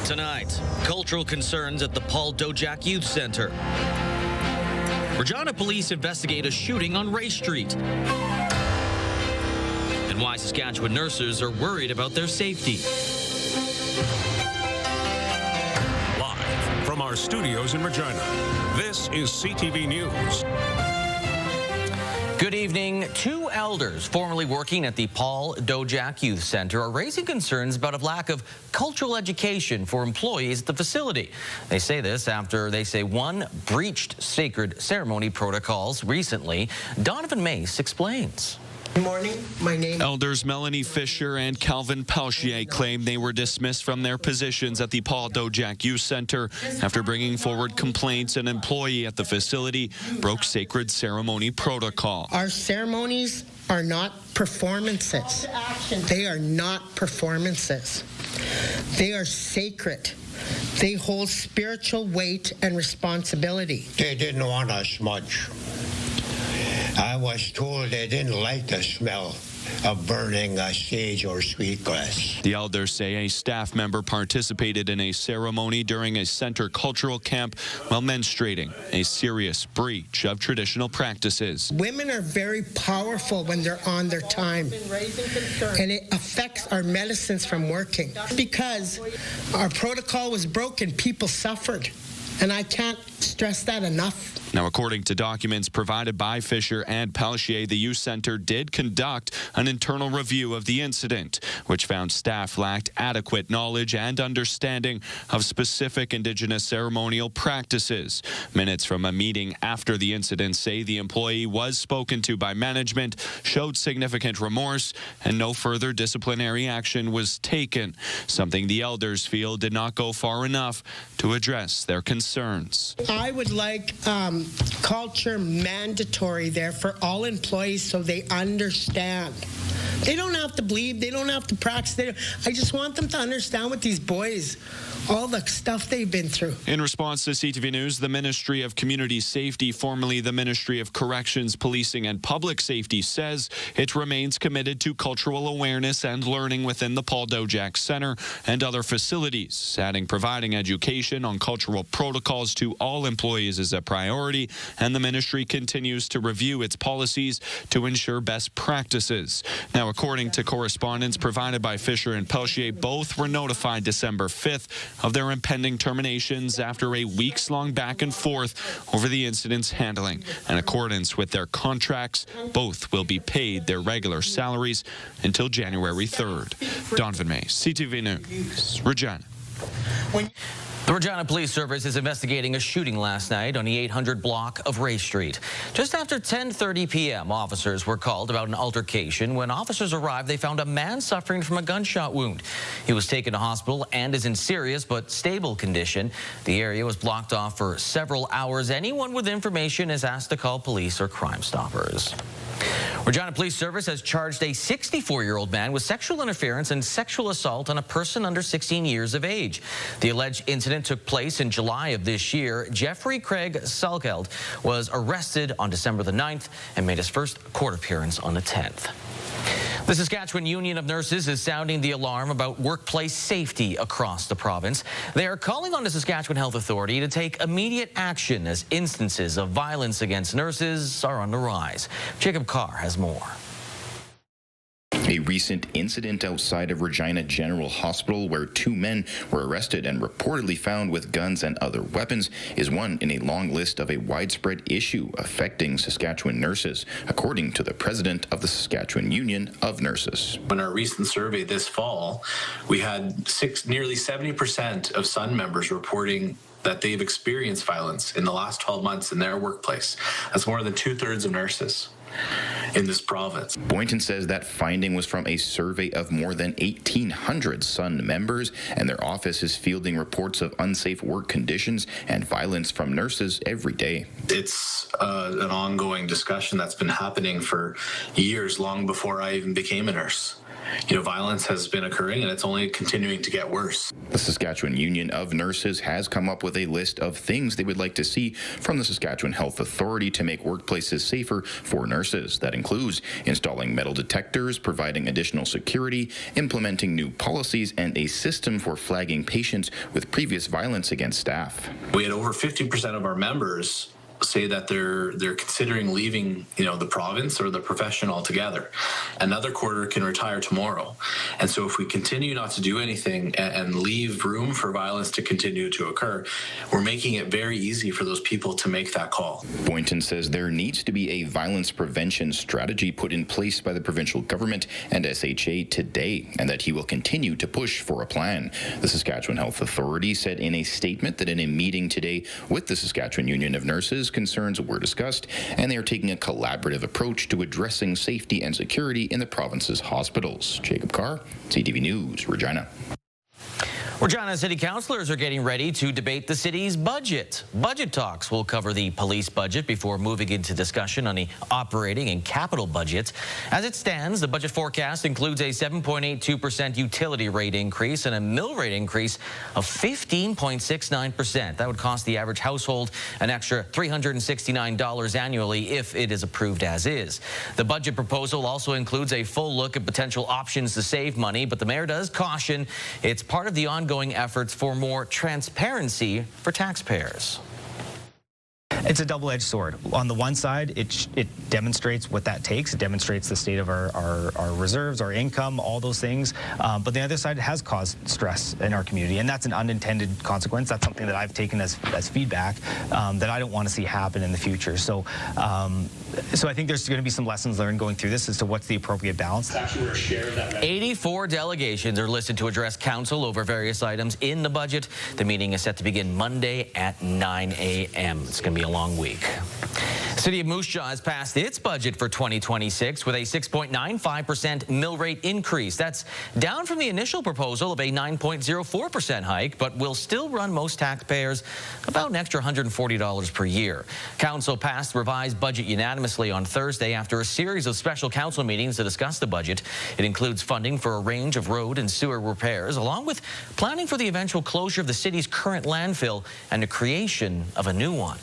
Tonight, cultural concerns at the Paul Dojack Youth Centre. Regina police investigate a shooting on Ray Street. And why Saskatchewan nurses are worried about their safety. Live from our studios in Regina, this is CTV News. Good evening. Two elders formerly working at the Paul Dojack Youth Centre are raising concerns about a lack of cultural education for employees at the facility. They say this after they say one breached sacred ceremony protocols recently. Donovan Mace explains. Good morning. My name. Elders Melanie Fisher and Calvin Pelchier claim they were dismissed from their positions at the Paul Dojack Youth Centre after bringing forward complaints an employee at the facility broke sacred ceremony protocol. Our ceremonies are not performances. They are not performances. They are sacred. They hold spiritual weight and responsibility. They didn't want to smudge. I was told they didn't like the smell of burning sage or sweet grass. The elders say a staff member participated in a ceremony during a center cultural camp while menstruating, a serious breach of traditional practices. Women are very powerful when they're on their time, and it affects our medicines from working. Because our protocol was broken, people suffered, and I can't stress that enough. Now, according to documents provided by Fisher and Pelchier, the youth center did conduct an internal review of the incident, which found staff lacked adequate knowledge and understanding of specific Indigenous ceremonial practices. Minutes from a meeting after the incident say the employee was spoken to by management, showed significant remorse, and no further disciplinary action was taken, something the elders feel did not go far enough to address their concerns. I would like culture mandatory there for all employees so they understand. They don't have to believe, they don't have to practice. I just want them to understand what these boys, all the stuff they've been through. In response to CTV News, the Ministry of Community Safety, formerly the Ministry of Corrections, Policing and Public Safety, says it remains committed to cultural awareness and learning within the Paul Dojack Centre and other facilities, adding providing education on cultural protocols to all employees is a priority, and the ministry continues to review its policies to ensure best practices. Now, according to correspondence provided by Fisher and Pelchier, both were notified December 5th of their impending terminations after a weeks-long back and forth over the incident's handling. In accordance with their contracts, both will be paid their regular salaries until January 3rd. Donovan Mace, CTV News, Regina. The Regina Police Service is investigating a shooting last night on the 800 block of Ray Street. Just after 10:30 p.m., officers were called about an altercation. When officers arrived, they found a man suffering from a gunshot wound. He was taken to hospital and is in serious but stable condition. The area was blocked off for several hours. Anyone with information is asked to call police or Crime Stoppers. Regina Police Service has charged a 64-year-old man with sexual interference and sexual assault on a person under 16 years of age. The alleged incident took place in July of this year. Jeffrey Craig Salkeld was arrested on December the 9th and made his first court appearance on the 10th. The Saskatchewan Union of Nurses is sounding the alarm about workplace safety across the province. They are calling on the Saskatchewan Health Authority to take immediate action as instances of violence against nurses are on the rise. Jacob Carr has more. A recent incident outside of Regina General Hospital where two men were arrested and reportedly found with guns and other weapons is one in a long list of a widespread issue affecting Saskatchewan nurses, according to the president of the Saskatchewan Union of Nurses. In our recent survey this fall, we had nearly 70% of SUN members reporting that they've experienced violence in the last 12 months in their workplace. That's more than 2/3 of nurses in this province. Boynton says that finding was from a survey of more than 1,800 SUN members, and their office is fielding reports of unsafe work conditions and violence from nurses every day. It's an ongoing discussion that's been happening for years, long before I even became a nurse. violence has been occurring, and it's only continuing to get worse. The Saskatchewan Union of Nurses has come up with a list of things they would like to see from the Saskatchewan Health Authority to make workplaces safer for nurses. That includes installing metal detectors, providing additional security, implementing new policies, and a system for flagging patients with previous violence against staff. We had over 50% of our members say that they're considering leaving, the province or the profession altogether. Another quarter can retire tomorrow. And so if we continue not to do anything and leave room for violence to continue to occur, we're making it very easy for those people to make that call. Boynton says there needs to be a violence prevention strategy put in place by the provincial government and SHA today, and that he will continue to push for a plan. The Saskatchewan Health Authority said in a statement that in a meeting today with the Saskatchewan Union of Nurses, concerns were discussed, and they are taking a collaborative approach to addressing safety and security in the province's hospitals. Jacob Carr, CTV News, Regina. Regina City Councillors are getting ready to debate the city's budget. Budget talks will cover the police budget before moving into discussion on the operating and capital budgets. As it stands, the budget forecast includes a 7.82% utility rate increase and a mill rate increase of 15.69%. That would cost the average household an extra $369 annually if it is approved as is. The budget proposal also includes a full look at potential options to save money, but the mayor does caution it's part of the ongoing efforts for more transparency for taxpayers. It's a double-edged sword. On the one side, it demonstrates what that takes. It demonstrates the state of our reserves, our income, all those things. But the other side, it has caused stress in our community, and that's an unintended consequence. That's something that I've taken as feedback that I don't want to see happen in the future. So I think there's going to be some lessons learned going through this as to what's the appropriate balance. 84 delegations are listed to address council over various items in the budget. The meeting is set to begin Monday at 9 a.m. It's going to be a long week. City of Moose Jaw has passed its budget for 2026 with a 6.95% mill rate increase. That's down from the initial proposal of a 9.04% hike, but will still run most taxpayers about an extra $140 per year. Council passed the revised budget unanimously on Thursday after a series of special council meetings to discuss the budget. It includes funding for a range of road and sewer repairs, along with planning for the eventual closure of the city's current landfill and the creation of a new one.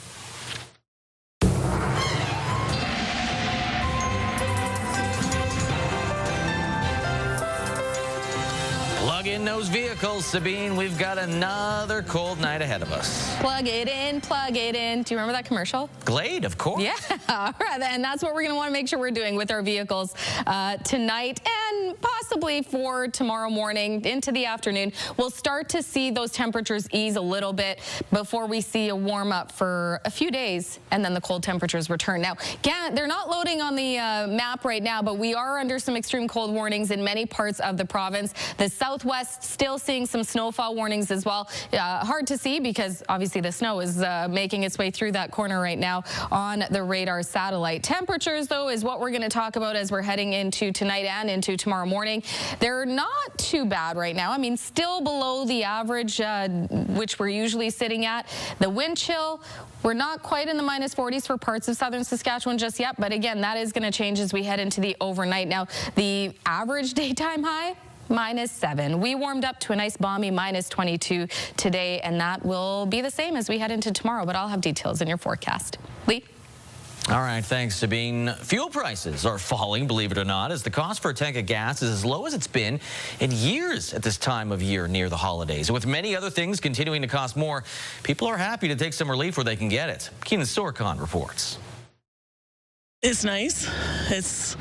Plug in those vehicles, Sabine. We've got another cold night ahead of us. Plug it in, plug it in. Do you remember that commercial? Glade, of course. Yeah, all right, and that's what we're going to want to make sure we're doing with our vehicles tonight and possibly for tomorrow morning into the afternoon. We'll start to see those temperatures ease a little bit before we see a warm up for a few days, and then the cold temperatures return. Now, they're not loading on the map right now, but we are under some extreme cold warnings in many parts of the province. The Southwest still seeing some snowfall warnings as well. Hard to see because obviously the snow is making its way through that corner right now on the radar satellite. Temperatures, though, is what we're going to talk about as we're heading into tonight and into tomorrow morning. They're not too bad right now. I mean, still below the average, which we're usually sitting at. The wind chill, we're not quite in the -40s for parts of southern Saskatchewan just yet, but again, that is going to change as we head into the overnight. Now, the average daytime high, -7. We warmed up to a nice balmy -22 today, and that will be the same as we head into tomorrow, but I'll have details in your forecast. Lee? All right, thanks, Sabine. Fuel prices are falling, believe it or not, as the cost for a tank of gas is as low as it's been in years at this time of year near the holidays. And with many other things continuing to cost more, people are happy to take some relief where they can get it. Keenan Sorkon reports. It's nice. It's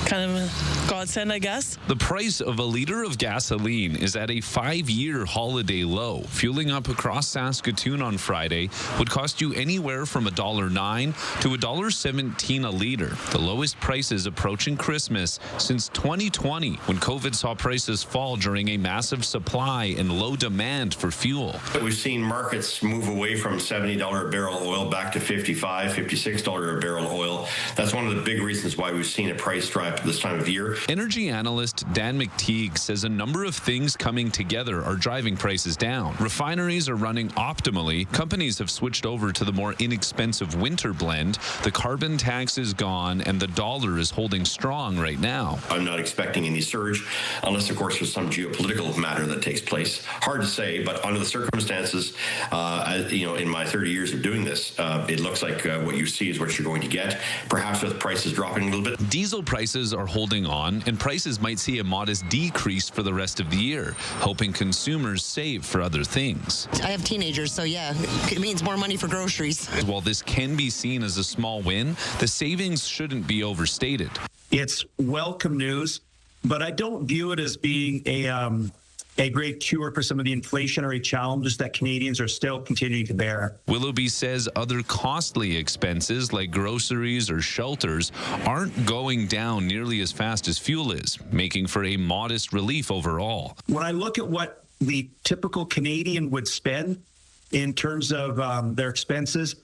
kind of a godsend, I guess. The price of a liter of gasoline is at a 5-year holiday low. Fueling up across Saskatoon on Friday would cost you anywhere from $1.09 to $1.17 a liter. The lowest prices approaching Christmas since 2020, when COVID saw prices fall during a massive supply and low demand for fuel. We've seen markets move away from $70 a barrel oil back to $55, $56 a barrel oil. that's one of the big reasons why we've seen a price drop at this time of year. Energy analyst Dan McTeague says a number of things coming together are driving prices down. Refineries are running optimally. Companies have switched over to the more inexpensive winter blend. The carbon tax is gone, and the dollar is holding strong right now. I'm not expecting any surge, unless, of course, there's some geopolitical matter that takes place. Hard to say, but under the circumstances, in my 30 years of doing this, it looks like what you see is what you're going to get, perhaps with prices dropping a little bit. Diesel prices are holding on, and prices might see a modest decrease for the rest of the year, hoping consumers save for other things. I have teenagers, so yeah, it means more money for groceries. While this can be seen as a small win, the savings shouldn't be overstated. It's welcome news, but I don't view it as being a great cure for some of the inflationary challenges that Canadians are still continuing to bear. Willoughby says other costly expenses like groceries or shelters aren't going down nearly as fast as fuel is, making for a modest relief overall. When I look at what the typical Canadian would spend in terms of their expenses,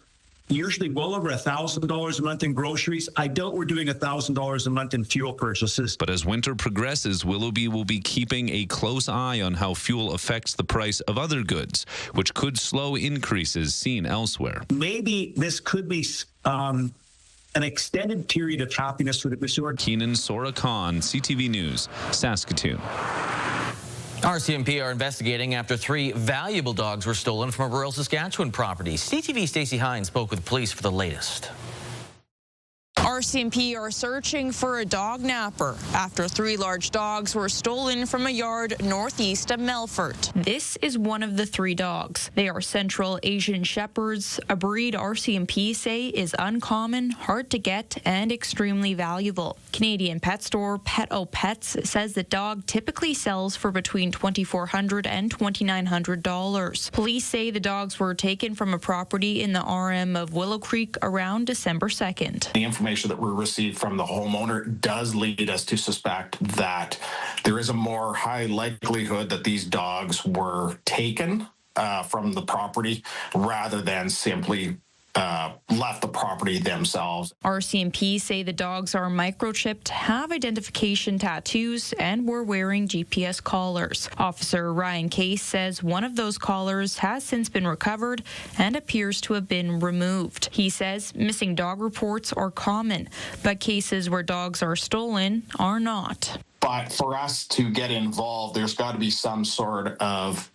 usually well over $1,000 a month in groceries. I doubt we're doing $1,000 a month in fuel purchases. But as winter progresses, Willoughby will be keeping a close eye on how fuel affects the price of other goods, which could slow increases seen elsewhere. Maybe this could be an extended period of happiness for the consumer. Keenan Sora Khan, CTV News, Saskatoon. RCMP are investigating after 3 valuable dogs were stolen from a rural Saskatchewan property. CTV Stacey Hines spoke with police for the latest. RCMP are searching for a dog napper after 3 large dogs were stolen from a yard northeast of Melfort. This is one of the 3 dogs. They are Central Asian Shepherds, a breed RCMP say is uncommon, hard to get, and extremely valuable. Canadian pet store Pet O Pets says the dog typically sells for between $2,400 and $2,900. Police say the dogs were taken from a property in the RM of Willow Creek around December 2nd. The information that we received from the homeowner does lead us to suspect that there is a more high likelihood that these dogs were taken from the property rather than simply left the property themselves. RCMP say the dogs are microchipped, have identification tattoos, and were wearing GPS collars. Officer Ryan Case says one of those collars has since been recovered and appears to have been removed. He says missing dog reports are common, but cases where dogs are stolen are not. But for us to get involved, there's got to be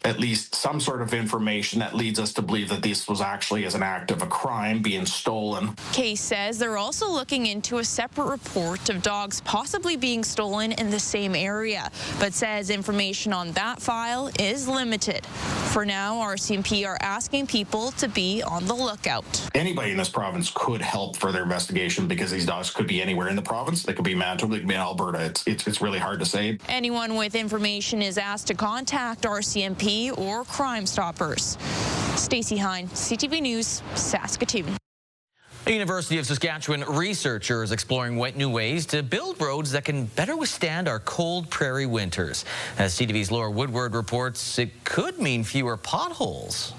at least some sort of information that leads us to believe that this was actually as an act of a crime being stolen. Case says they're also looking into a separate report of dogs possibly being stolen in the same area, but says information on that file is limited. For now, RCMP are asking people to be on the lookout. Anybody in this province could help further investigation because these dogs could be anywhere in the province. They could be Manitoba, they could be in Alberta. It's really hard to say. Anyone with information is asked to contact RCMP or Crime Stoppers. Stacey Hine, CTV News, Saskatoon. The University of Saskatchewan researchers is exploring new ways to build roads that can better withstand our cold prairie winters. As CTV's Laura Woodward reports, it could mean fewer potholes.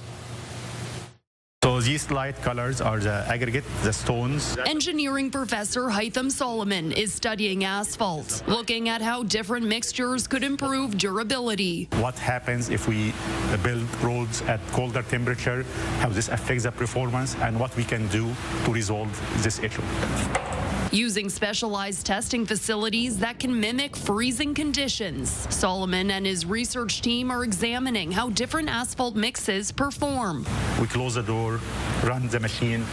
So these light colors are the aggregate, the stones. Engineering professor Hytham Solomon is studying asphalt, looking at how different mixtures could improve durability. What happens if we build roads at colder temperature, how this affects the performance, and what we can do to resolve this issue. Using specialized testing facilities that can mimic freezing conditions, Solomon and his research team are examining how different asphalt mixes perform. We close the door, run the machine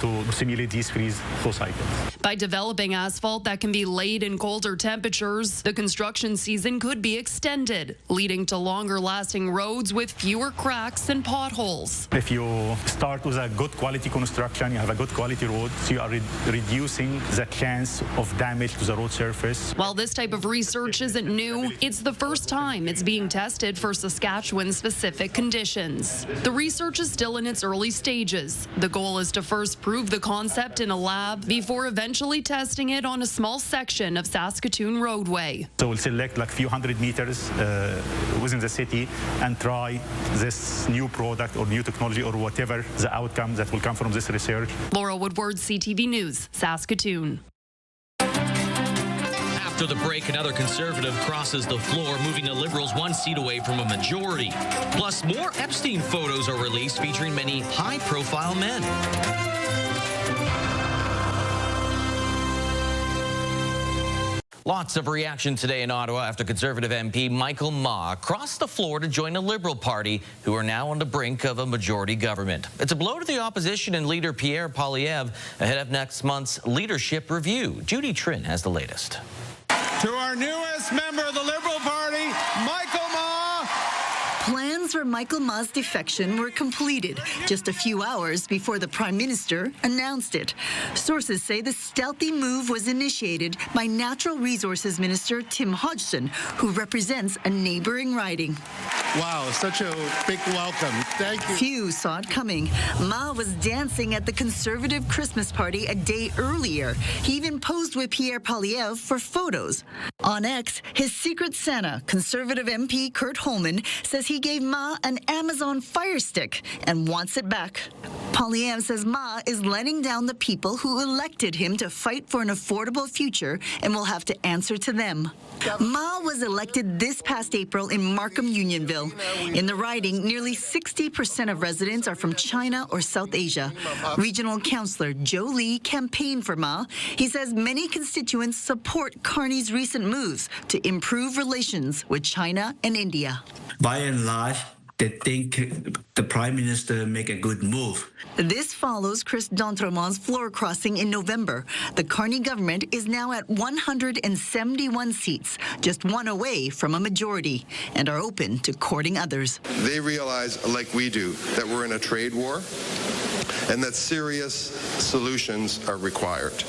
to simulate these freeze flow cycles. By developing asphalt that can be laid in colder temperatures, the construction season could be extended, leading to longer-lasting roads with fewer cracks and potholes. If you start with a good quality construction, you have a good quality road, so you are reducing the chance of damage to the road surface. While this type of research isn't new, it's the first time it's being tested for Saskatchewan-specific conditions. The research is still in its early stages. The goal is to first prove the concept in a lab before eventually eventually testing it on a small section of Saskatoon roadway. So we'll select like a few hundred meters within the city and try this new product or new technology or whatever the outcome that will come from this research. Laura Woodward, CTV News, Saskatoon. After the break, another Conservative crosses the floor, moving the Liberals one seat away from a majority. Plus, more Epstein photos are released featuring many high-profile men. Lots of reaction today in Ottawa after Conservative MP Michael Ma crossed the floor to join the Liberal Party, who are now on the brink of a majority government. It's a blow to the opposition and leader Pierre Poilievre ahead of next month's leadership review. Judy Trin has the latest. To our newest member of the Liberal Party, Michael Ma. Plans for Michael Ma's defection were completed just a few hours before the Prime Minister announced it. Sources say the stealthy move was initiated by Natural Resources Minister Tim Hodgson, who represents a neighboring riding. Wow, such a big welcome. Thank you. Few saw it coming. Ma was dancing at the Conservative Christmas party a day earlier. He even posed with Pierre Poilievre for photos. On X, his secret Santa, Conservative MP Kurt Holman, says he gave Ma an Amazon Fire Stick and wants it back. Poilievre says Ma is letting down the people who elected him to fight for an affordable future and will have to answer to them. Ma was elected this past April in Markham Unionville. In the riding, nearly 60% of residents are from China or South Asia. Regional Councillor Joe Lee campaigned for Ma. He says many constituents support Carney's recent moves to improve relations with China and India. By and large, they think the Prime Minister make a good move. This follows Chris d'Entremont's floor crossing in November. The Carney government is now at 171 seats, just one away from a majority, and are open to courting others. They realize, like we do, that we're in a trade war and that serious solutions are required.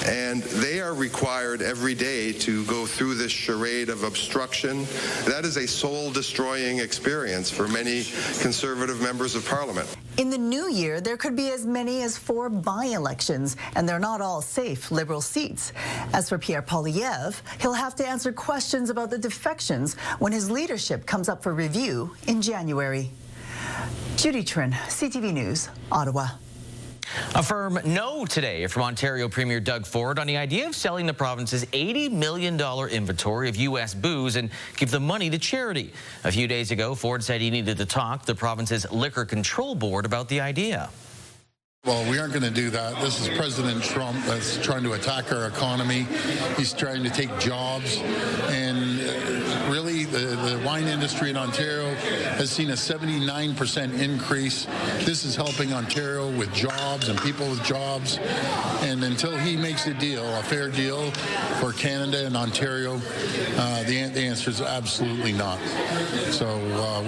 And they are required every day to go through this charade of obstruction. That is a soul-destroying experience for many Conservative members of Parliament. In the new year, there could be as many as 4 by-elections, and they're not all safe Liberal seats. As for Pierre Poilievre, he'll have to answer questions about the defections when his leadership comes up for review in January. Judy Trin, CTV News, Ottawa. A firm no today from Ontario Premier Doug Ford on the idea of selling the province's $80 million inventory of U.S. booze and give the money to charity. A few days ago, Ford said he needed to talk to the province's Liquor Control Board about the idea. Well, we aren't going to do that. This is President Trump that's trying to attack our economy. He's trying to take jobs. And really, the wine industry in Ontario has seen a 79% increase. This is helping Ontario with jobs and people with jobs. And until he makes a deal, a fair deal for Canada and Ontario, the answer is absolutely not. So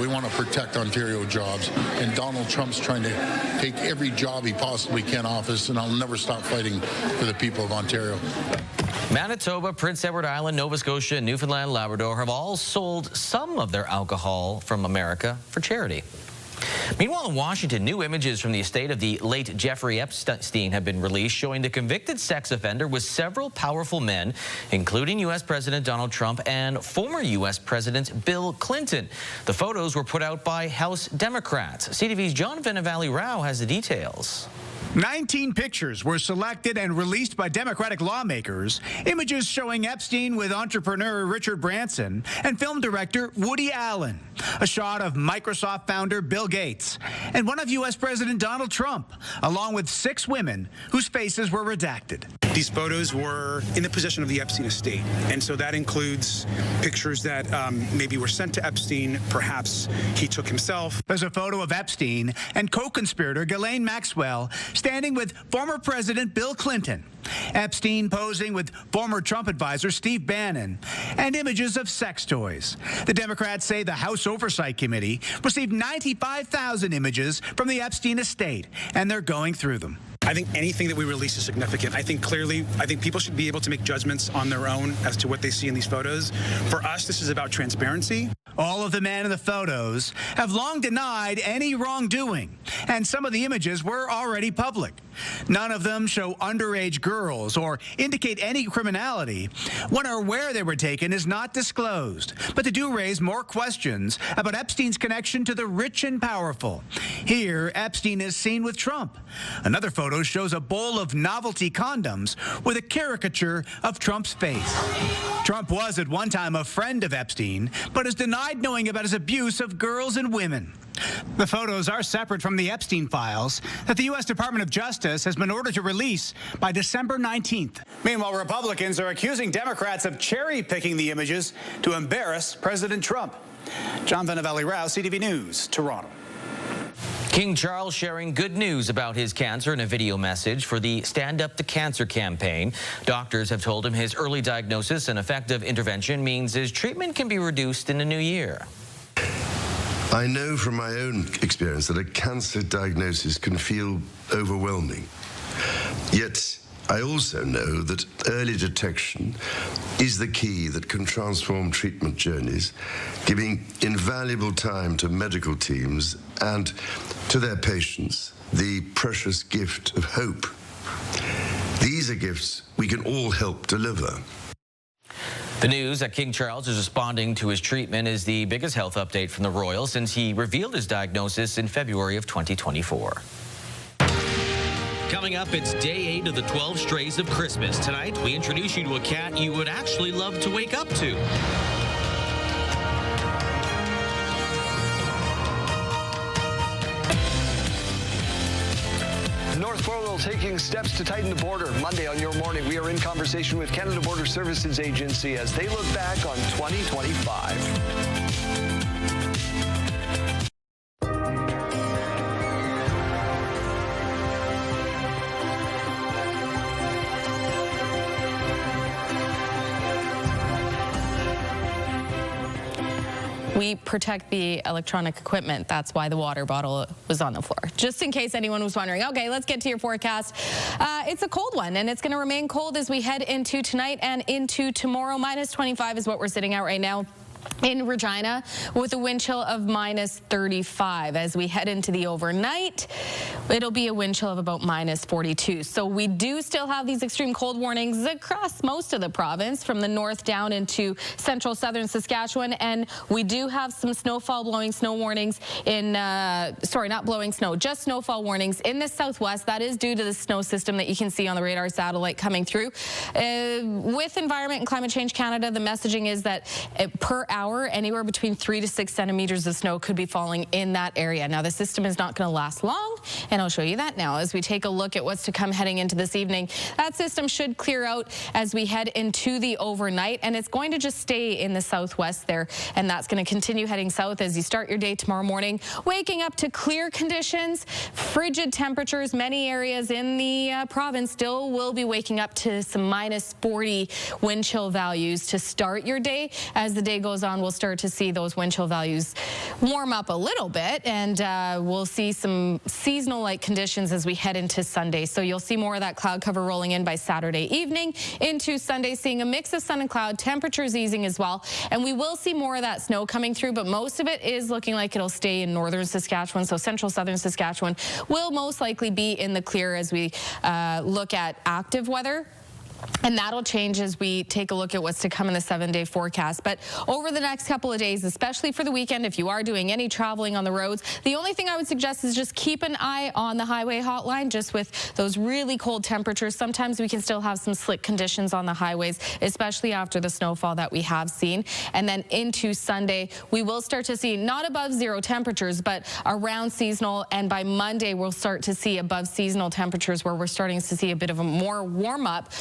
we want to protect Ontario jobs. And Donald Trump's trying to take every job he possibly can off us, and I'll never stop fighting for the people of Ontario. Manitoba, Prince Edward Island, Nova Scotia, and Newfoundland, Labrador have all sold some of their alcohol from America for charity. Meanwhile, in Washington, new images from the estate of the late Jeffrey Epstein have been released showing the convicted sex offender with several powerful men, including U.S. President Donald Trump and former U.S. President Bill Clinton. The photos were put out by House Democrats. CTV's John Vennavalley-Rao has the details. 19 pictures were selected and released by Democratic lawmakers. Images showing Epstein with entrepreneur Richard Branson and film director Woody Allen. A shot of Microsoft founder Bill Gates and one of U.S. President Donald Trump, along with 6 women whose faces were redacted. These photos were in the possession of the Epstein estate, and so that includes pictures that maybe were sent to Epstein, perhaps he took himself. There's a photo of Epstein and co-conspirator Ghislaine Maxwell standing with former President Bill Clinton. Epstein posing with former Trump advisor Steve Bannon, and images of sex toys. The Democrats say the House Oversight Committee received 95,000 images from the Epstein estate, and they're going through them. I think anything that we release is significant. I think people should be able to make judgments on their own as to what they see in these photos. For us, this is about transparency. All of the men in the photos have long denied any wrongdoing, and some of the images were already public. None of them show underage girls or indicate any criminality. When or where they were taken is not disclosed, but they do raise more questions about Epstein's connection to the rich and powerful. Here, Epstein is seen with Trump. Another photo shows a bowl of novelty condoms with a caricature of Trump's face. Trump was at one time a friend of Epstein, but has denied knowing about his abuse of girls and women. The photos are separate from the Epstein files that the U.S. Department of Justice has been ordered to release by December 19th. Meanwhile, Republicans are accusing Democrats of cherry-picking the images to embarrass President Trump. John Vanavelli-Rouse, CTV News, Toronto. King Charles sharing good news about his cancer in a video message for the Stand Up to Cancer campaign. Doctors have told him his early diagnosis and effective intervention means his treatment can be reduced in the new year. I know from my own experience that a cancer diagnosis can feel overwhelming. Yet, I also know that early detection is the key that can transform treatment journeys, giving invaluable time to medical teams and to their patients the precious gift of hope. These are gifts we can all help deliver. The news that King Charles is responding to his treatment is the biggest health update from the royal since he revealed his diagnosis in February of 2024. Coming up, it's day 8 of the 12 Strays of Christmas. Tonight, we introduce you to a cat you would actually love to wake up to. North Cornwall taking steps to tighten the border. Monday on Your Morning, we are in conversation with Canada Border Services Agency as they look back on 2025. We protect the electronic equipment. That's why the water bottle was on the floor. Just in case anyone was wondering. Okay, let's get to your forecast. It's a cold one, and it's going to remain cold as we head into tonight and into tomorrow. Minus 25 is what we're sitting at right now in Regina, with a wind chill of minus 35. As we head into the overnight, it'll be a wind chill of about minus 42. So we do still have these extreme cold warnings across most of the province, from the north down into central southern Saskatchewan. And we do have some snowfall, blowing snow warnings in, sorry, not blowing snow, just snowfall warnings in the southwest. That is due to the snow system that you can see on the radar satellite coming through. With Environment and Climate Change Canada, the messaging is that per hour, anywhere between 3 to 6 centimeters of snow could be falling in that area. Now, the system is not going to last long, and I'll show you that now as we take a look at what's to come heading into this evening. That system should clear out as we head into the overnight, and it's going to just stay in the southwest there, and that's going to continue heading south as you start your day tomorrow morning, waking up to clear conditions, frigid temperatures. Many areas in the province still will be waking up to some minus 40 wind chill values to start your day. As the day goes on, we'll start to see those wind chill values warm up a little bit, and we'll see some seasonal-like conditions as we head into Sunday. So you'll see more of that cloud cover rolling in by Saturday evening into Sunday, seeing a mix of sun and cloud, temperatures easing as well. And we will see more of that snow coming through, but most of it is looking like it'll stay in northern Saskatchewan. So central southern Saskatchewan will most likely be in the clear as we look at active weather. And that'll change as we take a look at what's to come in the 7-day forecast. But over the next couple of days, especially for the weekend, if you are doing any traveling on the roads, the only thing I would suggest is just keep an eye on the highway hotline. Just with those really cold temperatures, sometimes we can still have some slick conditions on the highways, especially after the snowfall that we have seen. And then into Sunday, we will start to see not above zero temperatures, but around seasonal. And by Monday, we'll start to see above seasonal temperatures, where we're starting to see a bit of a more warm up.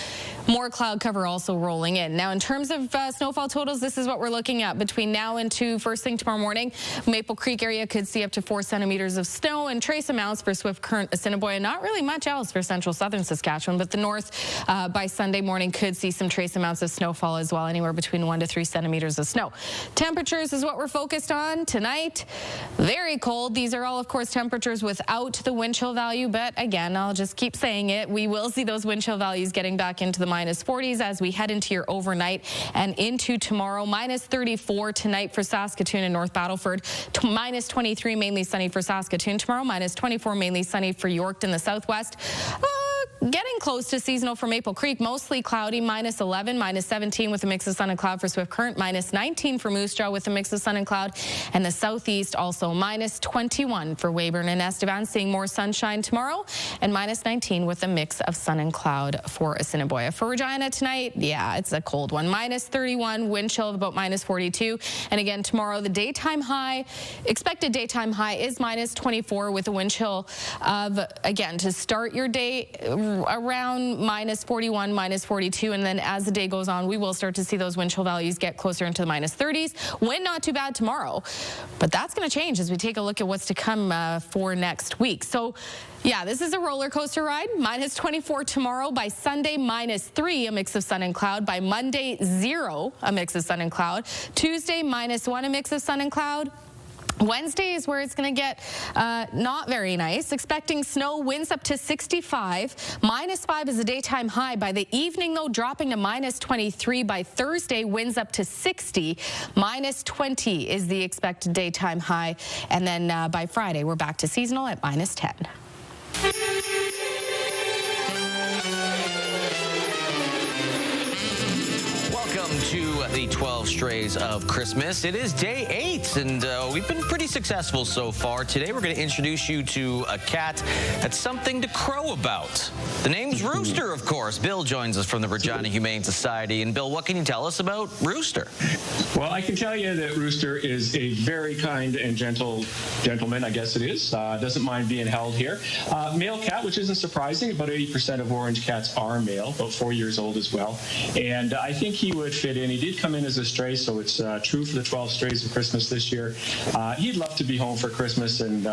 More cloud cover also rolling in. Now, in terms of snowfall totals, this is what we're looking at between now and to first thing tomorrow morning. Maple Creek area could see up to 4 centimeters of snow, and trace amounts for Swift Current, Assiniboia. Not really much else for central southern Saskatchewan, but the north by Sunday morning could see some trace amounts of snowfall as well, anywhere between 1 to 3 centimeters of snow. Temperatures is what we're focused on tonight. Very cold. These are all, of course, temperatures without the wind chill value, but again, I'll just keep saying it. We will see those wind chill values getting back into the minus 40s as we head into your overnight and into tomorrow. Minus 34 tonight for Saskatoon and North Battleford. Minus 23 mainly sunny for Saskatoon tomorrow. Minus 24 mainly sunny for York in the southwest. Getting close to seasonal for Maple Creek. Mostly cloudy. Minus 11, minus 17 with a mix of sun and cloud for Swift Current. Minus 19 for Moose Jaw with a mix of sun and cloud. And the southeast also minus 21 for Weyburn and Estevan. Seeing more sunshine tomorrow. And minus 19 with a mix of sun and cloud for Assiniboia. For Regina tonight, yeah, it's a cold one. Minus 31, wind chill of about minus 42. And again, tomorrow, the daytime high, expected daytime high is minus 24 with a wind chill of, again, to start your day around minus 41, minus 42. And then as the day goes on, we will start to see those wind chill values get closer into the minus 30s. Wind not too bad tomorrow, but that's going to change as we take a look at what's to come for next week. So yeah, this is a roller coaster ride. Minus 24 tomorrow. By Sunday, minus 3, a mix of sun and cloud. By Monday, 0, a mix of sun and cloud. Tuesday, minus 1, a mix of sun and cloud. Wednesday is where it's going to get not very nice. Expecting snow, winds up to 65. Minus 5 is the daytime high. By the evening, though, dropping to minus 23. By Thursday, winds up to 60. Minus 20 is the expected daytime high. And then by Friday, we're back to seasonal at minus 10. Welcome to the 12 Strays of Christmas. It is day 8, and we've been pretty successful so far. Today, we're going to introduce you to a cat that's something to crow about. The name's Rooster, of course. Bill joins us from the Regina Humane Society. And Bill, what can you tell us about Rooster? Well, I can tell you that Rooster is a very kind and gentle gentleman, I guess it is. Doesn't mind being held here. Male cat, which isn't surprising. About 80% of orange cats are male, about 4 years old as well. And I think he would fit in. He did come in as a stray, so it's true for the 12 Strays of Christmas this year. He'd love to be home for Christmas and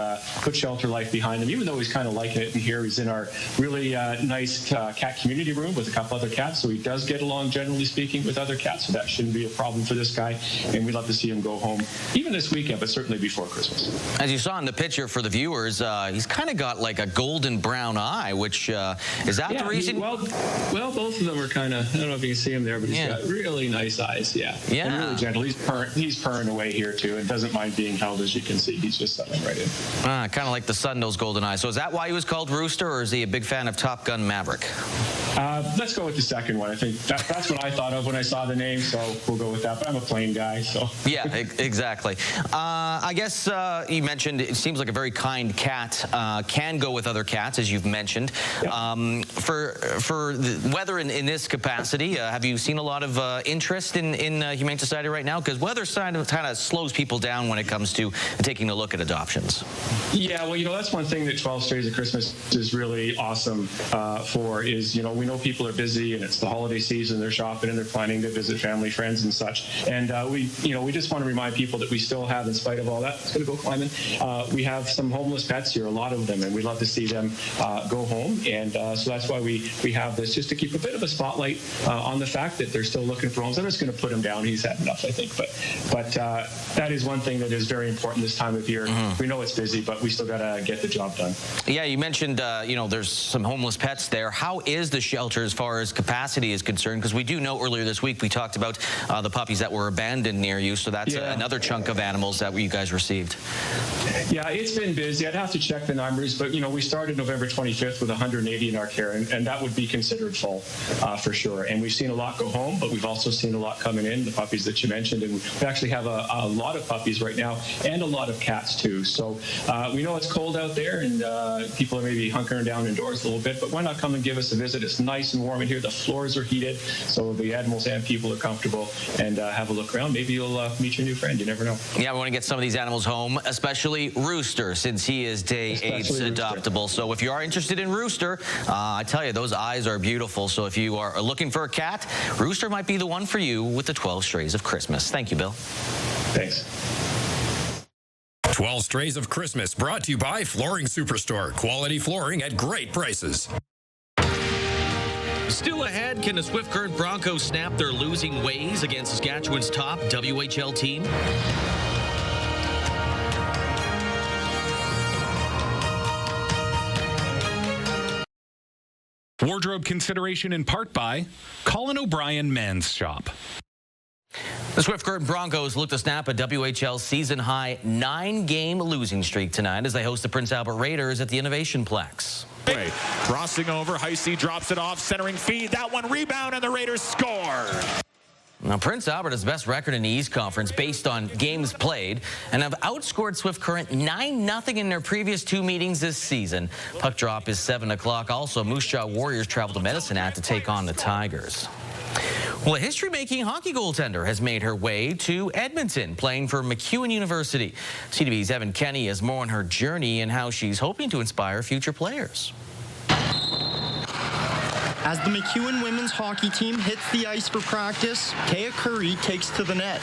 put shelter life behind him, even though he's kind of liking it in here. He's in our really nice cat community room with a couple other cats, so he does get along, generally speaking, with other cats, so that shouldn't be a problem for this guy, and we'd love to see him go home, even this weekend, but certainly before Christmas. As you saw in the picture for the viewers, he's kind of got like a golden brown eye, which is that the reason? Well, both of them are kind of, I don't know if you can see him there, but he's got really nice eyes, and really gentle. He's purring away here, too, and doesn't mind being held, as you can see. He's just settling right in. Kind of like the sun-nosed golden eye. So is that why he was called Rooster, or is he a big fan of Top Gun Maverick? Let's go with the second one. I think that's what I thought of when I saw the name, so we'll go with that. But I'm a plain guy, so. Yeah, exactly. I guess you mentioned it seems like a very kind cat. Can go with other cats, as you've mentioned. Yep. For the weather in this capacity, have you seen a lot of interest in Humane Society right now? Because weather kind of slows people down when it comes to taking a look at adoptions. Yeah, well, that's one thing that 12 Strays of Christmas is really awesome for is, we know people are busy and it's the holiday season, they're shopping and they're planning to visit family, friends and such. And we just want to remind people that we still have, in spite of all that, it's going to go climbing, we have some homeless pets here, a lot of them, and we'd love to see them go home. And so that's why we have this, just to keep a bit of a spotlight on the fact that they're still looking for homes. I'm just going to put him down. He's had enough, I think. But that is one thing that is very important this time of year. We know it's busy, but we still got to get the job done. Yeah, you mentioned, there's some homeless pets there. How is the shelter as far as capacity is concerned? Because we do know earlier this week we talked about the puppies that were abandoned near you. So that's another chunk of animals that you guys received. Yeah, it's been busy. I'd have to check the numbers, but we started November 25th with 180 in our care, and that would be considered full for sure. And we've seen a lot go home, but we've also seen a lot coming in, the puppies that you mentioned, and we actually have a lot of puppies right now and a lot of cats too. So we know it's cold out there, and people are maybe hunkering down indoors a little bit, but why not come and give us a visit? It's nice and warm in here. The floors are heated, so the animals and people are comfortable, and have a look around. Maybe you'll meet your new friend. You never know. Yeah, we want to get some of these animals home, especially Rooster, since he is day 8's adoptable. So if you are interested in Rooster, I tell you, those eyes are beautiful. So if you are looking for a cat, Rooster might be the one for you with the 12 Strays of Christmas. Thank you, Bill. Thanks. 12 Strays of Christmas, brought to you by Flooring Superstore. Quality flooring at great prices. Still ahead, can the Swift Current Broncos snap their losing ways against Saskatchewan's top WHL team? Wardrobe consideration in part by Colin O'Brien Men's Shop. The Swift Current Broncos look to snap a WHL season-high 9-game losing streak tonight as they host the Prince Albert Raiders at the Innovation Plex. Crossing over, Heisey drops it off, centering feed. That one rebound, and the Raiders score. Now, Prince Albert has the best record in the East Conference based on games played and have outscored Swift Current 9-0 in their previous 2 meetings this season. Puck drop is 7 o'clock. Also, Moose Jaw Warriors travel to Medicine Hat to take on the Tigers. Well, a history-making hockey goaltender has made her way to Edmonton, playing for MacEwan University. CTV's Evan Kenny has more on her journey and how she's hoping to inspire future players. As the MacEwan women's hockey team hits the ice for practice, Taya Curry takes to the net.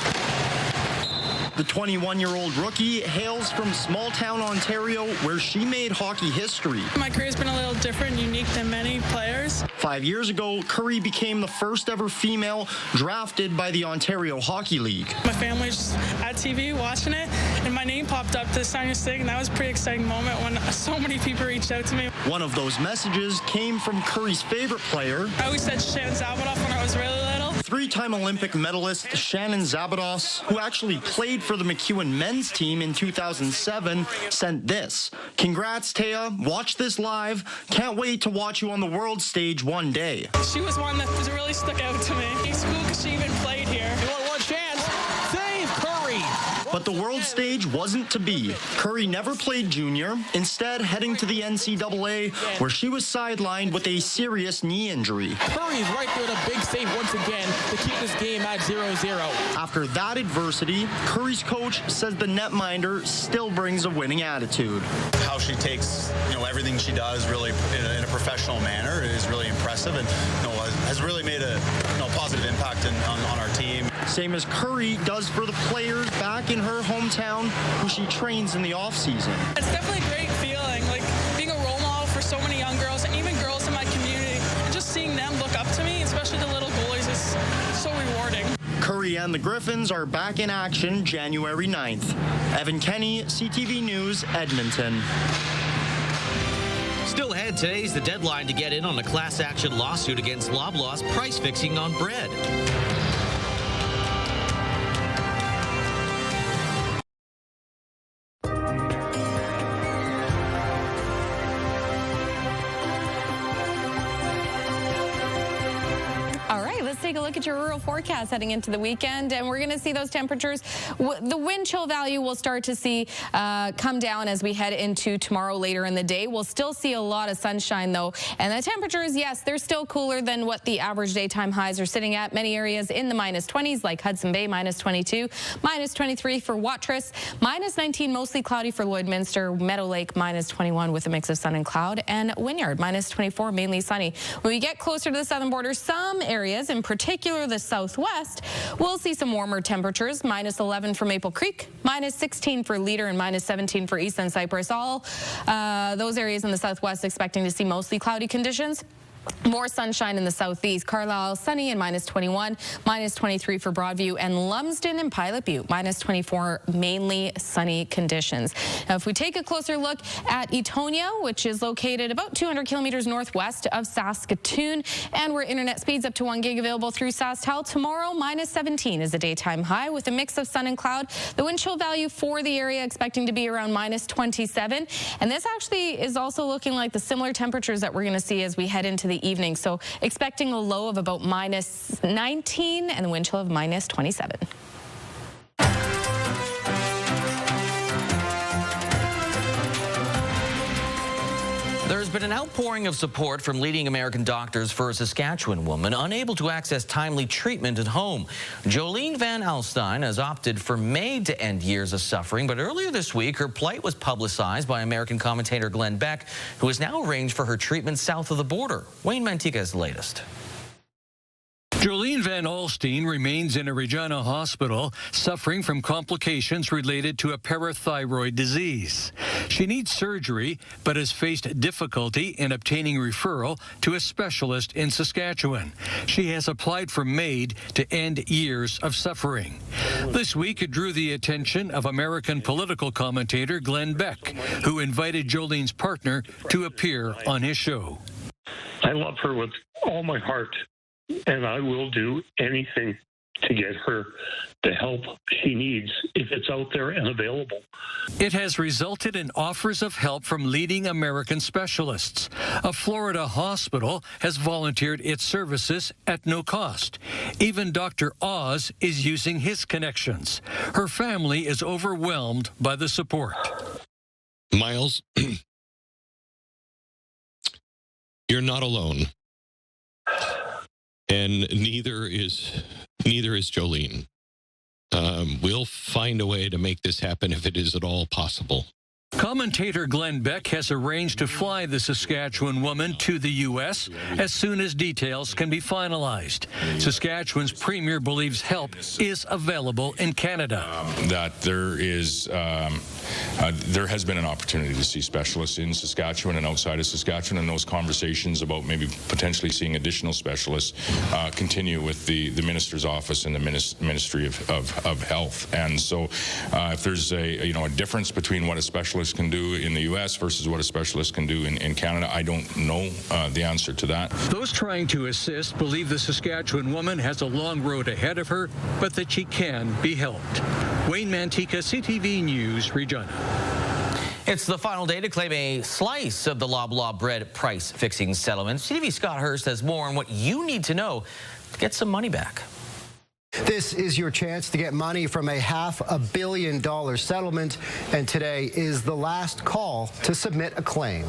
The 21-year-old rookie hails from small-town Ontario, where she made hockey history. My career's been a little different, unique than many players. 5 years ago, Curry became the first-ever female drafted by the Ontario Hockey League. My family's just at TV watching it, and my name popped up to sign a stick, and that was a pretty exciting moment when so many people reached out to me. One of those messages came from Curry's favorite player. I always said Shannon Zabadoff when I was really little. 3-time Olympic medalist Shannon Zabados, who actually played for the MacEwan men's team in 2007, sent this. Congrats, Taya. Watch this live. Can't wait to watch you on the world stage one day. She was one that really stuck out to me. It's cool because she even played here. You want one chance? Save Curry. But the world stage wasn't to be. Curry never played junior, instead heading to the NCAA, where she was sidelined with a serious knee injury. Curry's right there with a big save once again to keep this game at 0-0. After that adversity, Curry's coach says the netminder still brings a winning attitude. How she takes, everything she does really in a professional manner is really impressive, and has really made a positive impact on our team. Same as Curry does for the players back in her hometown, who she trains in the off-season. It's definitely a great feeling, like being a role model for so many young girls and even girls in my community, and just seeing them look up to me, especially the little goalies, is so rewarding. Curry and the Griffins are back in action January 9th. Evan Kenny, CTV News, Edmonton. Still ahead, today's the deadline to get in on a class action lawsuit against Loblaws price fixing on bread. Take a look at your rural forecast heading into the weekend, and we're going to see those temperatures. The wind chill value we'll start to see come down as we head into tomorrow later in the day. We'll still see a lot of sunshine, though, and the temperatures, yes, they're still cooler than what the average daytime highs are sitting at. Many areas in the -20s, like Hudson Bay, -22, -23 for Watrous, -19 mostly cloudy for Lloydminster, Meadow Lake, -21 with a mix of sun and cloud, and Wynyard, -24, mainly sunny. When we get closer to the southern border, some areas, in particular the southwest, we'll see some warmer temperatures. -11 for Maple Creek, -16 for Leader, and -17 for East and Cypress. All those areas in the southwest expecting to see mostly cloudy conditions. More sunshine in the southeast. Carlisle sunny and -21, -23 for Broadview, and Lumsden and Pilot Butte -24, mainly sunny conditions. Now, if we take a closer look at Etonia, which is located about 200 kilometers northwest of Saskatoon, and where internet speeds up to 1 gig available through SaskTel, tomorrow -17 is a daytime high with a mix of sun and cloud. The wind chill value for the area expecting to be around -27, and this actually is also looking like the similar temperatures that we're going to see as we head into the evening. So expecting a low of about -19 and the wind chill of -27. There's been an outpouring of support from leading American doctors for a Saskatchewan woman unable to access timely treatment at home. Jolene Van Alstyne has opted for MAID to end years of suffering, but earlier this week her plight was publicized by American commentator Glenn Beck, who has now arranged for her treatment south of the border. Wayne Mantica has the latest. Jolene Van Alstyne remains in a Regina hospital suffering from complications related to a parathyroid disease. She needs surgery but has faced difficulty in obtaining referral to a specialist in Saskatchewan. She has applied for MAID to end years of suffering. This week it drew the attention of American political commentator Glenn Beck, who invited Jolene's partner to appear on his show. I love her with all my heart, and I will do anything to get her the help she needs if it's out there and available. It has resulted in offers of help from leading American specialists. A Florida hospital has volunteered its services at no cost. Even Dr. Oz is using his connections. Her family is overwhelmed by the support. Miles, you're not alone. And neither is Jolene. We'll find a way to make this happen if it is at all possible. Commentator Glenn Beck has arranged to fly the Saskatchewan woman to the U.S. as soon as details can be finalized. Saskatchewan's premier believes help is available in Canada. That there has been an opportunity to see specialists in Saskatchewan and outside of Saskatchewan, and those conversations about maybe potentially seeing additional specialists continue with the Minister's Office and the Ministry of Health. And so if there's a difference between what a specialist can do in the U.S. versus what a specialist can do in Canada, I don't know the answer to that. Those trying to assist believe the Saskatchewan woman has a long road ahead of her, but that she can be helped. Wayne Mantica, CTV News, Regina. It's the final day to claim a slice of the Loblaw bread price-fixing settlement. CTV's Scott Hurst has more on what you need to know to get some money back. This is your chance to get money from a $500 million settlement, and today is the last call to submit a claim.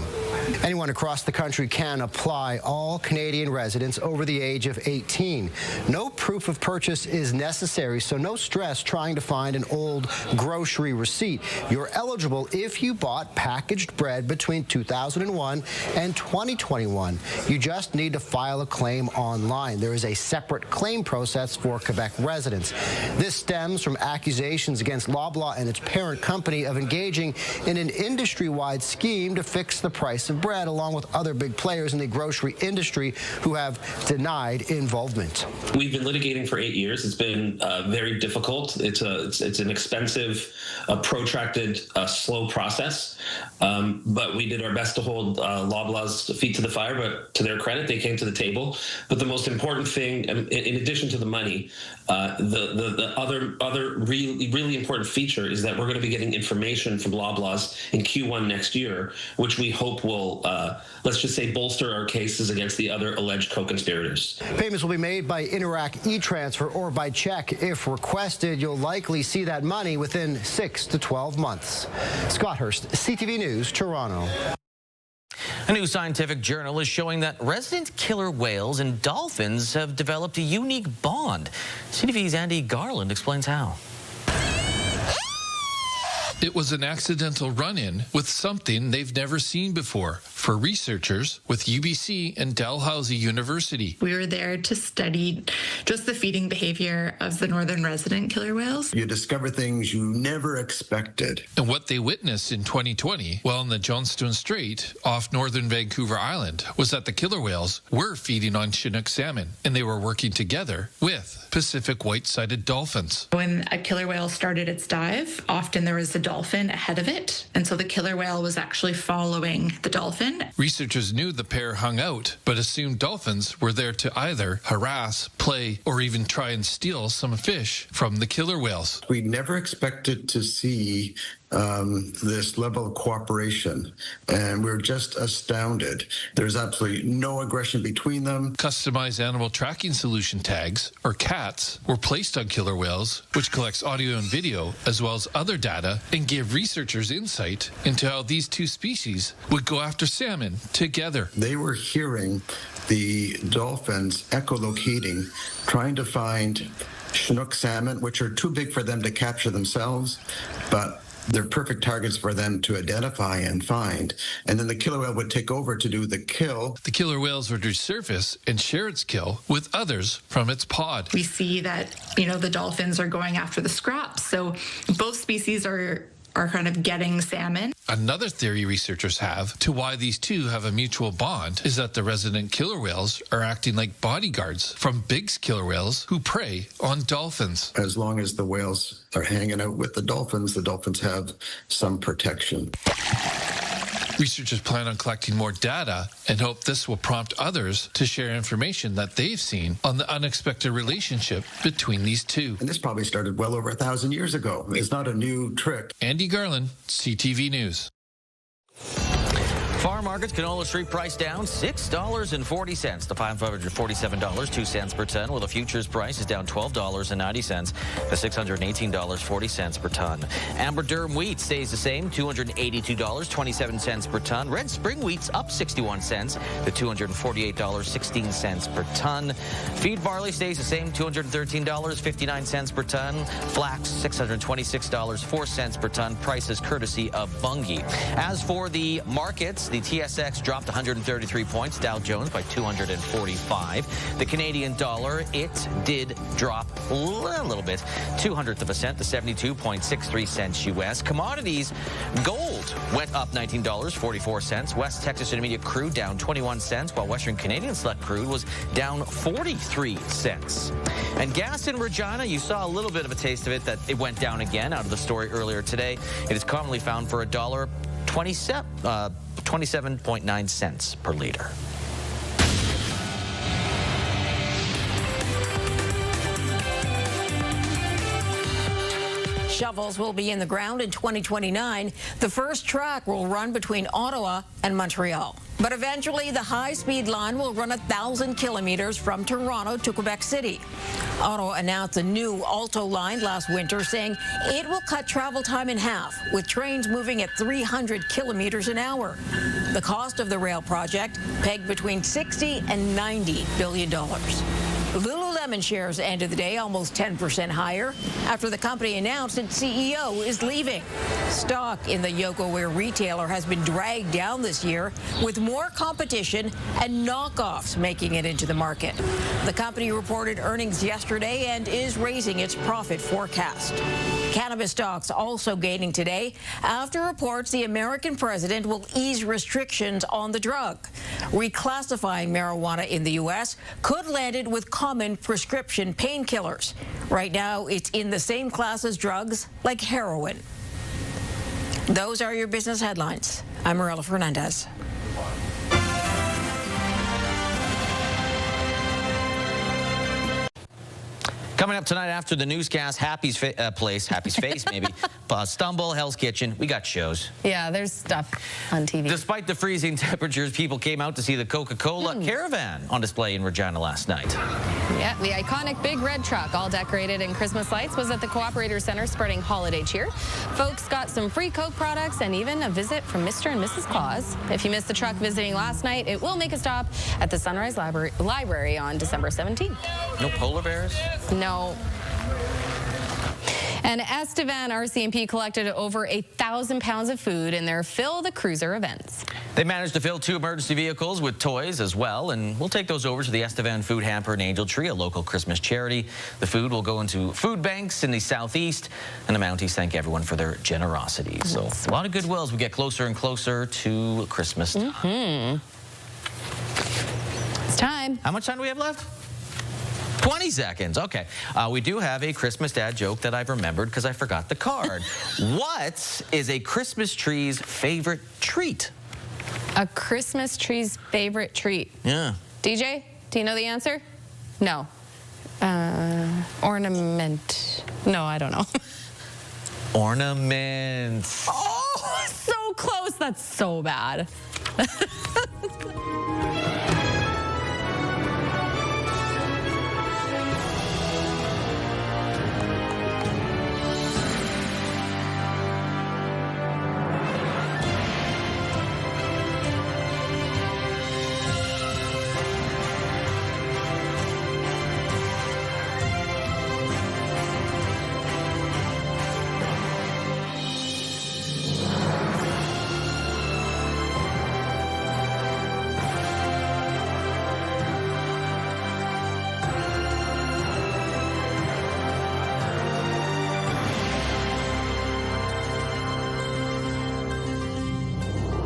Anyone across the country can apply, all Canadian residents over the age of 18. No proof of purchase is necessary, so no stress trying to find an old grocery receipt. You're eligible if you bought packaged bread between 2001 and 2021. You just need to file a claim online. There is a separate claim process for Quebec residents. This stems from accusations against Loblaw and its parent company of engaging in an industry-wide scheme to fix the price of bread, along with other big players in the grocery industry who have denied involvement. We've been litigating for 8 years. It's been very difficult. It's an expensive, protracted, slow process. But we did our best to hold Loblaw's feet to the fire. But to their credit, they came to the table. But the most important thing, in addition to the money, the other really important feature is that we're going to be getting information from Loblaws in Q1 next year, which we hope will, let's just say, bolster our cases against the other alleged co-conspirators. Payments will be made by Interac e-transfer or by check. If requested, you'll likely see that money within 6 to 12 months. Scott Hurst, CTV News, Toronto. A new scientific journal is showing that resident killer whales and dolphins have developed a unique bond. CTV's Andy Garland explains how. It was an accidental run-in with something they've never seen before for researchers with UBC and Dalhousie University. We were there to study just the feeding behavior of the northern resident killer whales. You discover things you never expected. And what they witnessed in 2020 while in the Johnstone Strait off northern Vancouver Island was that the killer whales were feeding on Chinook salmon, and they were working together with Pacific white-sided dolphins. When a killer whale started its dive, often there was a dolphin ahead of it, and so the killer whale was actually following the dolphin. Researchers knew the pair hung out, but assumed dolphins were there to either harass, play, or even try and steal some fish from the killer whales. We never expected to see this level of cooperation, and we're just astounded. There's absolutely no aggression between them. Customized animal tracking solution tags, or CATs, were placed on killer whales, which collects audio and video, as well as other data, and gave researchers insight into how these two species would go after salmon together. They were hearing the dolphins echolocating, trying to find Chinook salmon, which are too big for them to capture themselves, but they're perfect targets for them to identify and find. And then the killer whale would take over to do the kill. The killer whales would resurface and share its kill with others from its pod. We see that, the dolphins are going after the scraps. So both species are kind of getting salmon. Another theory researchers have to why these two have a mutual bond is that the resident killer whales are acting like bodyguards from Big's killer whales who prey on dolphins. As long as the whales are hanging out with the dolphins have some protection. Researchers plan on collecting more data and hope this will prompt others to share information that they've seen on the unexpected relationship between these two. And this probably started well over 1,000 years ago. It's not a new trick. Andy Garland, CTV News. Farm markets, canola street price down $6.40 to $547.02 per ton, while the futures price is down $12.90 to $618.40 per ton. Amber durum wheat stays the same, $282.27 per ton. Red spring wheat's up 61 cents to $248.16 per ton. Feed barley stays the same, $213.59 per ton. Flax, $626.04 per ton. Prices courtesy of Bunge. As for the markets, the TSX dropped 133 points, Dow Jones by 245. The Canadian dollar, it did drop a little bit, 0.02% to 72.63 cents U.S. Commodities, gold went up $19.44. West Texas Intermediate crude down 21 cents, while Western Canadian Select crude was down 43 cents. And gas in Regina, you saw a little bit of a taste of it, that it went down again out of the story earlier today. It is commonly found for $1.27.9 cents per liter. Shovels will be in the ground in 2029. The first track will run between Ottawa and Montreal. But eventually, the high-speed line will run 1,000 kilometers from Toronto to Quebec City. Ottawa announced a new Alto line last winter, saying it will cut travel time in half, with trains moving at 300 kilometers an hour. The cost of the rail project pegged between $60 and $90 billion. Lululemon shares ended the day almost 10% higher after the company announced its CEO is leaving. Stock in the yoga-wear retailer has been dragged down this year, with more competition and knockoffs making it into the market. The company reported earnings yesterday and is raising its profit forecast. Cannabis stocks also gaining today after reports the American president will ease restrictions on the drug. Reclassifying marijuana in the U.S. could land it with common prescription painkillers. Right now, it's in the same class as drugs like heroin. Those are your business headlines. I'm Marilla Fernandez. Coming up tonight after the newscast, Happy's Face, maybe. Stumble, Hell's Kitchen. We got shows. Yeah, there's stuff on TV. Despite the freezing temperatures, people came out to see the Coca-Cola Caravan on display in Regina last night. Yeah, the iconic big red truck, all decorated in Christmas lights, was at the Cooperator Center spreading holiday cheer. Folks got some free Coke products and even a visit from Mr. and Mrs. Claus. If you missed the truck visiting last night, it will make a stop at the Sunrise Library on December 17th. No polar bears? No. And Estevan RCMP collected over 1,000 pounds of food in their Fill the Cruiser events. They managed to fill 2 emergency vehicles with toys as well, and we'll take those over to the Estevan Food Hamper and Angel Tree, a local Christmas charity. The food will go into food banks in the southeast, and the Mounties thank everyone for their generosity. So a lot of goodwill as we get closer and closer to Christmas time. It's time. How much time do we have left? 20 seconds. Okay. We do have a Christmas dad joke that I've remembered because I forgot the card. What is a Christmas tree's favorite treat? A Christmas tree's favorite treat. Yeah. DJ, do you know the answer? No. Ornament. No, I don't know. Ornaments. Oh, so close. That's so bad.